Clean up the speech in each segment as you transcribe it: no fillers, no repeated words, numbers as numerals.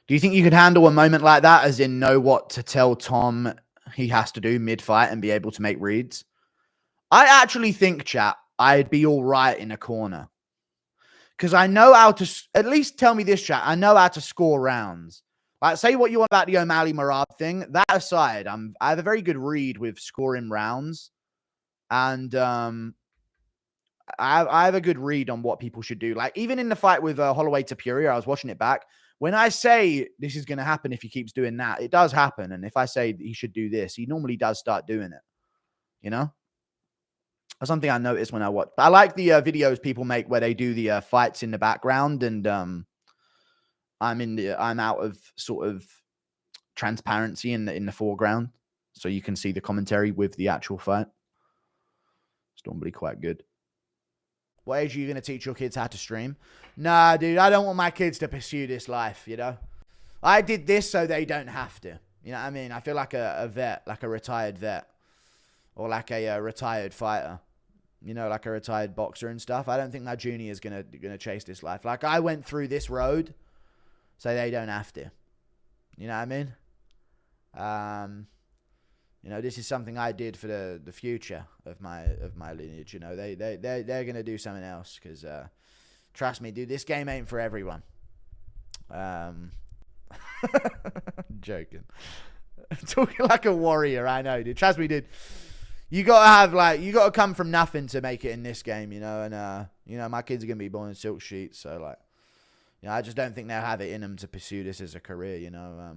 Do you think you could handle a moment like that, as in know what to tell Tom he has to do mid-fight and be able to make reads? I actually think, chat, I'd be all right in a corner. Because I know how to, at least tell me this, chat, I know how to score rounds. Like, say what you want about the O'Malley Marab thing. That aside, I have a very good read with scoring rounds. And I have a good read on what people should do. Like, even in the fight with Holloway Tapuria, I was watching it back. When I say this is going to happen if he keeps doing that, it does happen. And if I say he should do this, he normally does start doing it. You know? That's something I noticed when I watch. I like the videos people make where they do the fights in the background, and I'm out of sort of transparency in the foreground, so you can see the commentary with the actual fight. It's normally quite good. What age are you going to teach your kids how to stream? Nah, dude, I don't want my kids to pursue this life, you know? I did this so they don't have to. You know what I mean? I feel like a vet, like a retired vet. Or like a retired fighter. You know, like a retired boxer and stuff. I don't think my junior is gonna chase this life. Like, I went through this road so they don't have to. You know what I mean? You know, this is something I did for the future of my lineage. You know, they're gonna do something else, because trust me, dude, this game ain't for everyone. Joking. Talking like a warrior, I know, dude. Trust me, dude. You gotta come from nothing to make it in this game, you know. And you know, my kids are gonna be born in silk sheets, so like, you know, I just don't think they'll have it in them to pursue this as a career, you know.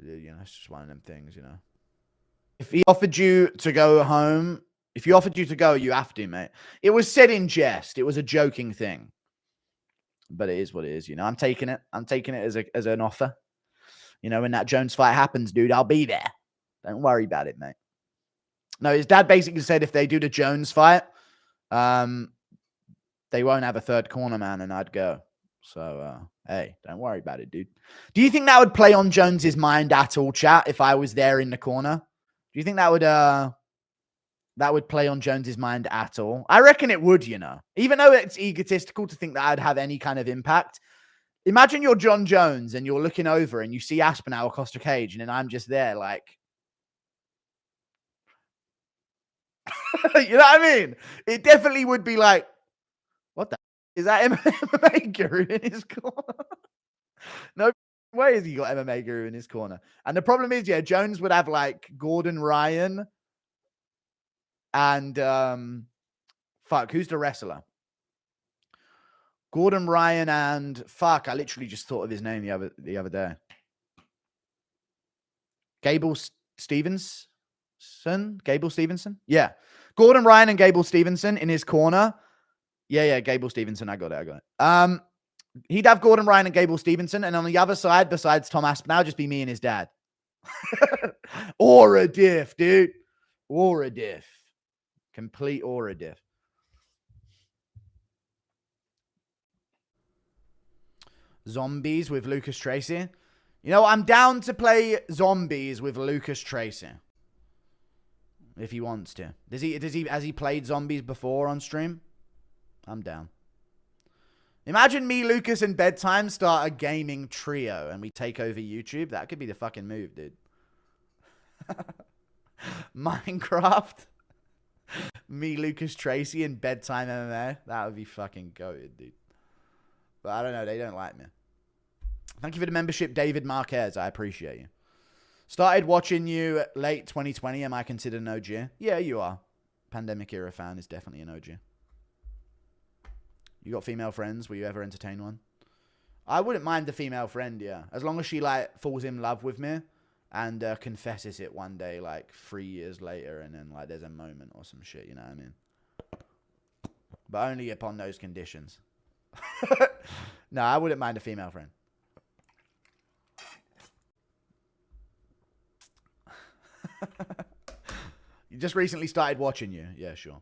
You know, it's just one of them things, you know. If he offered you to go home, if you offered you to go, you have to, mate. It was said in jest. It was a joking thing, but it is what it is, you know. I'm taking it. I'm taking it as an offer. You know, when that Jones fight happens, dude, I'll be there. Don't worry about it, mate. No, his dad basically said if they do the Jones fight, they won't have a third corner man, and I'd go. So, hey, don't worry about it, dude. Do you think that would play on Jones's mind at all, chat, if I was there in the corner? Do you think that would play on Jones's mind at all? I reckon it would, you know. Even though it's egotistical to think that I'd have any kind of impact. Imagine you're John Jones and you're looking over and you see Aspinall across the cage, and then I'm just there like... You know what I mean? It definitely would be like, what the... Is that MMA Guru in his corner? No way has he got MMA Guru in his corner. And the problem is, yeah, Jones would have like Gordon Ryan and fuck, who's the wrestler? Gordon Ryan and fuck, I literally just thought of his name the other day. Gable Stevenson? Yeah. Gordon Ryan and Gable Stevenson in his corner. Yeah, Gable Stevenson. I got it. He'd have Gordon Ryan and Gable Stevenson, and on the other side, besides Tom Aspinall, just be me and his dad. Or a diff, dude. Or a diff. Complete or a diff. Zombies with Lucas Tracy. You know, I'm down to play zombies with Lucas Tracy. If he wants to. Has he played zombies before on stream? I'm down. Imagine me, Lucas, and Bedtime start a gaming trio and we take over YouTube. That could be the fucking move, dude. Minecraft. Me, Lucas Tracy, and Bedtime MMA. That would be fucking goated, dude. But I don't know. They don't like me. Thank you for the membership, David Marquez. I appreciate you. Started watching you late 2020. Am I considered an OG? Yeah, you are. Pandemic era fan is definitely an OG. You got female friends? Will you ever entertain one? I wouldn't mind the female friend, yeah. As long as she, like, falls in love with me and confesses it one day, like, 3 years later, and then, like, there's a moment or some shit, you know what I mean? But only upon those conditions. No, I wouldn't mind a female friend. You just recently started watching you. Yeah, sure.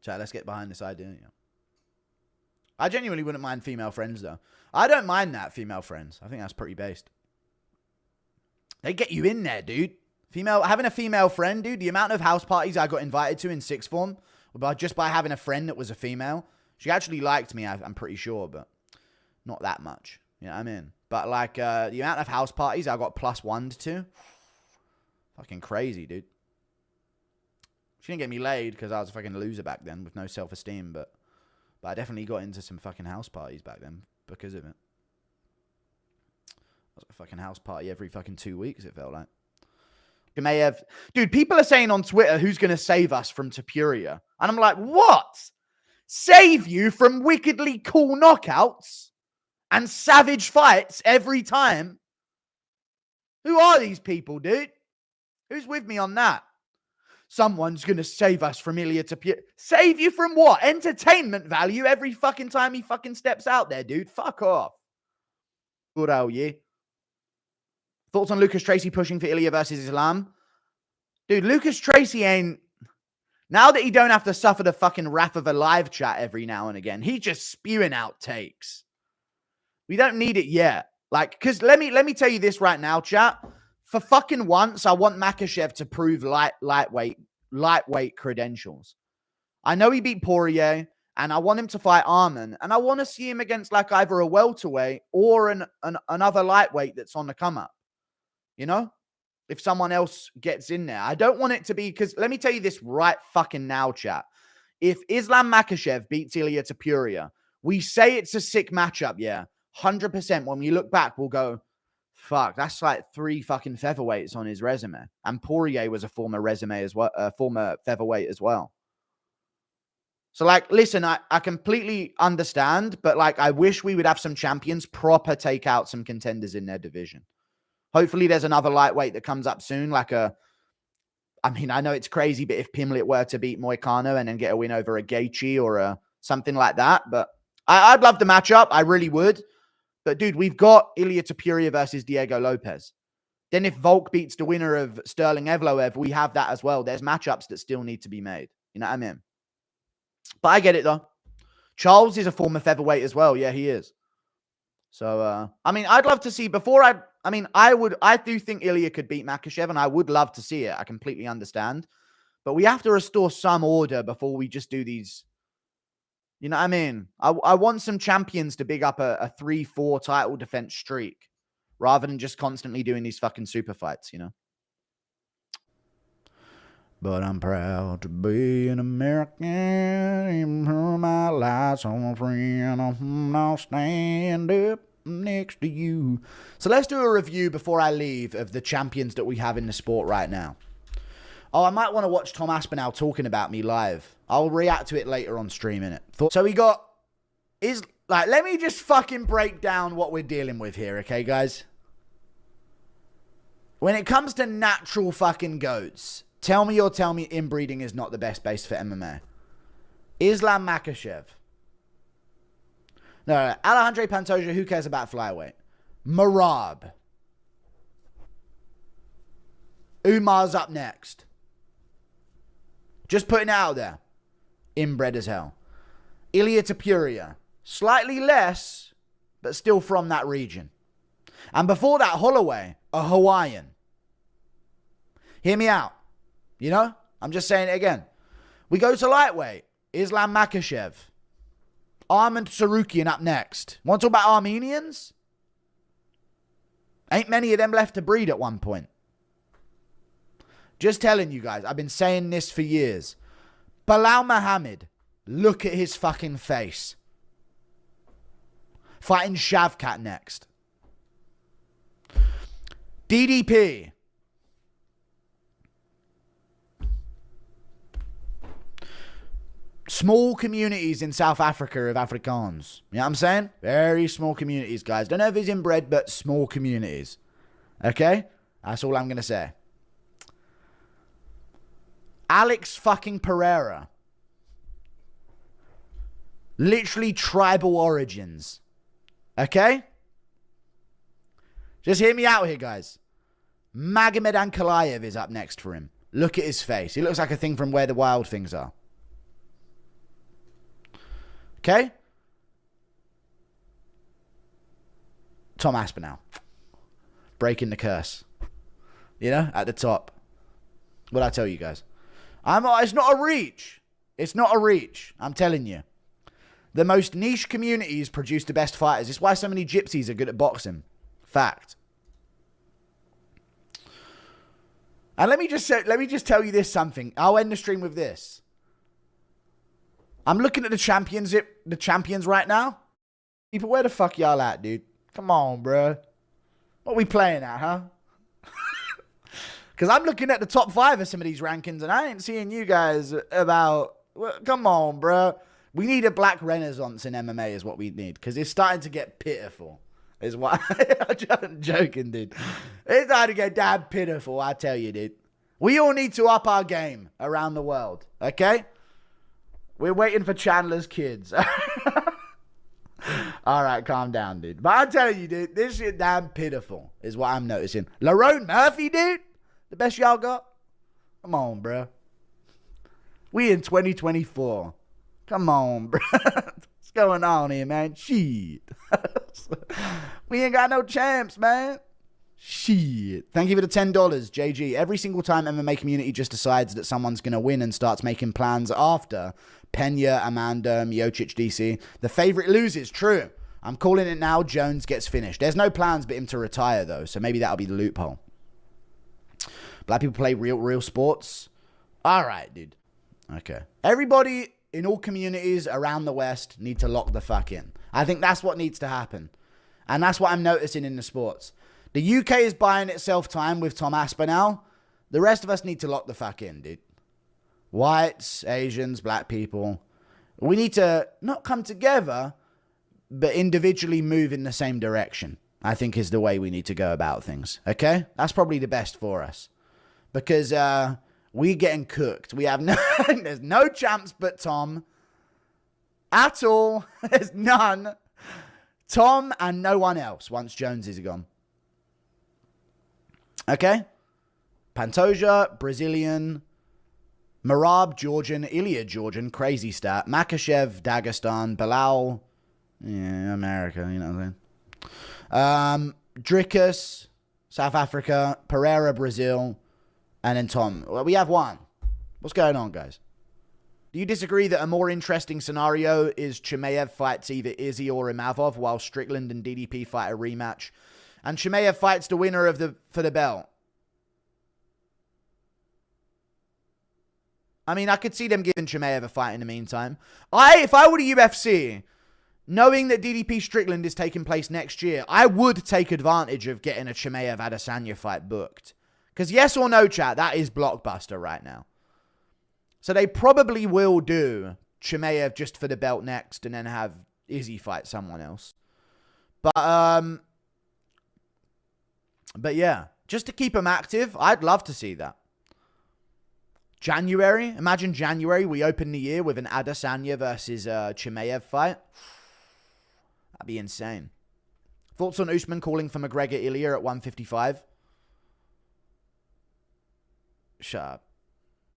Chat, let's get behind this idea. Yeah. I genuinely wouldn't mind female friends, though. I don't mind that, female friends. I think that's pretty based. They get you in there, dude. Having a female friend, dude. The amount of house parties I got invited to in sixth form just by having a friend that was a female. She actually liked me, I'm pretty sure, but Not that much. You know what I mean? But like the amount of house parties I got +1 to. Fucking crazy, dude. She didn't get me laid because I was a fucking loser back then with no self-esteem, but I definitely got into some fucking house parties back then because of it. It was a fucking house party every fucking 2 weeks, it felt like. Makhachev. Dude, people are saying on Twitter, who's going to save us from Topuria? And I'm like, what? Save you from wickedly cool knockouts and savage fights every time? Who are these people, dude? Who's with me on that? Someone's going to save us from Ilia Topuria. Save you from what? Entertainment value every fucking time he fucking steps out there, dude. Fuck off. Good old yeah. Thoughts on Lucas Tracy pushing for Ilia versus Islam? Dude, Lucas Tracy ain't... Now that he don't have to suffer the fucking wrath of a live chat every now and again, he's just spewing out takes. We don't need it yet. Like, because let me tell you this right now, chat. For fucking once, I want Makhachev to prove lightweight credentials. I know he beat Poirier, and I want him to fight Arman, and I want to see him against like either a welterweight or another lightweight that's on the come up. You know, if someone else gets in there, I don't want it to be because let me tell you this right fucking now, chat. If Islam Makhachev beats Ilia Topuria, we say it's a sick matchup, yeah, 100%. When we look back, we'll go, fuck, that's like 3 fucking featherweights on his resume. And Poirier was a former former featherweight as well. So, like, listen, I completely understand, but, like, I wish we would have some champions proper take out some contenders in their division. Hopefully there's another lightweight that comes up soon, like I mean, I know it's crazy, but if Pimlet were to beat Moicano and then get a win over a Gaethje or something like that, but I'd love the matchup. I really would. But, dude, we've got Ilia Topuria versus Diego Lopez. Then if Volk beats the winner of Sterling Evloev, we have that as well. There's matchups that still need to be made. You know what I mean? But I get it, though. Charles is a former featherweight as well. Yeah, he is. So, I mean, I'd love to see I do think Ilia could beat Makhachev, and I would love to see it. I completely understand. But we have to restore some order before we just do these. You know what I mean? I want some champions to big up a 3-4 title defense streak rather than just constantly doing these fucking super fights, you know? But I'm proud to be an American, even though my life's on friend. I'll stand up next to you. So let's do a review before I leave of the champions that we have in the sport right now. Oh, I might want to watch Tom Aspinall talking about me live. I'll react to it later on stream, innit? So we got... let me just fucking break down what we're dealing with here, okay, guys? When it comes to natural fucking goats... Tell me inbreeding is not the best base for MMA. Islam Makhachev. No. Alejandro Pantoja, who cares about flyweight? Marab. Umar's up next. Just putting it out there. Inbred as hell. Ilia Topuria. Slightly less, but still from that region. And before that, Holloway, a Hawaiian. Hear me out. You know? I'm just saying it again. We go to lightweight. Islam Makhachev. Arman Tsarukyan up next. Want to talk about Armenians? Ain't many of them left to breed at one point. Just telling you guys. I've been saying this for years. Bilal Muhammad. Look at his fucking face. Fighting Shavkat next. DDP. Small communities in South Africa of Afrikaans. You know what I'm saying? Very small communities, guys. Don't know if he's inbred, but small communities. Okay? That's all I'm going to say. Alex fucking Pereira. Literally tribal origins. Okay? Just hear me out here, guys. Magomed Ankalaev is up next for him. Look at his face. He looks like a thing from Where the Wild Things Are. Okay? Tom Aspinall. Breaking the curse. You know, at the top. What'd I tell you guys? It's not a reach. It's not a reach. I'm telling you. The most niche communities produce the best fighters. It's why so many gypsies are good at boxing. Fact. And let me just tell you this something. I'll end the stream with this. I'm looking at the champions right now. People, where the fuck y'all at, dude? Come on, bro. What we playing at, huh? Because I'm looking at the top 5 of some of these rankings, and I ain't seeing you guys about... Well, come on, bro. We need a black renaissance in MMA is what we need. Because it's starting to get pitiful. Is what... I'm joking, dude. It's starting to get damn pitiful, I tell you, dude. We all need to up our game around the world. Okay? We're waiting for Chandler's kids. All right, calm down, dude. But I'm telling you, dude, this shit damn pitiful is what I'm noticing. Lerone Murphy, dude? The best y'all got? Come on, bro. We in 2024. Come on, bro. What's going on here, man? Shit. We ain't got no champs, man. Shit. Thank you for the $10, JG. Every single time MMA community just decides that someone's going to win and starts making plans after Pena, Amanda, Miocic, DC, the favorite loses. True. I'm calling it now. Jones gets finished. There's no plans but him to retire, though, so maybe that'll be the loophole. Black people play real sports. All right, dude. Okay. Everybody in all communities around the West need to lock the fuck in. I think that's what needs to happen. And that's what I'm noticing in the sports. The UK is buying itself time with Tom Aspinall. The rest of us need to lock the fuck in, dude. Whites, Asians, black people. We need to not come together, but individually move in the same direction, I think is the way we need to go about things. Okay? That's probably the best for us. Because we're getting cooked. We have no... There's no champs but Tom. At all. There's none. Tom and no one else once Jones is gone. Okay? Pantoja, Brazilian. Marab, Georgian. Ilya, Georgian. Crazy stat. Makhachev, Dagestan. Bilal. Yeah, America. You know what I'm saying? Drickus, South Africa. Pereira, Brazil. And then Tom. Well, we have one. What's going on, guys? Do you disagree that a more interesting scenario is Chimaev fights either Izzy or Imavov while Strickland and DDP fight a rematch? And Chimaev fights the winner of for the belt. I mean, I could see them giving Chimaev a fight in the meantime. If I were the UFC, knowing that DDP Strickland is taking place next year, I would take advantage of getting a Chimaev Adesanya fight booked. Because yes or no, chat, that is blockbuster right now. So they probably will do Chimaev just for the belt next and then have Izzy fight someone else. But yeah, just to keep him active, I'd love to see that. January, imagine January, we open the year with an Adesanya versus Chimaev fight. That'd be insane. Thoughts on Usman calling for McGregor Ilya at 155? Shut up.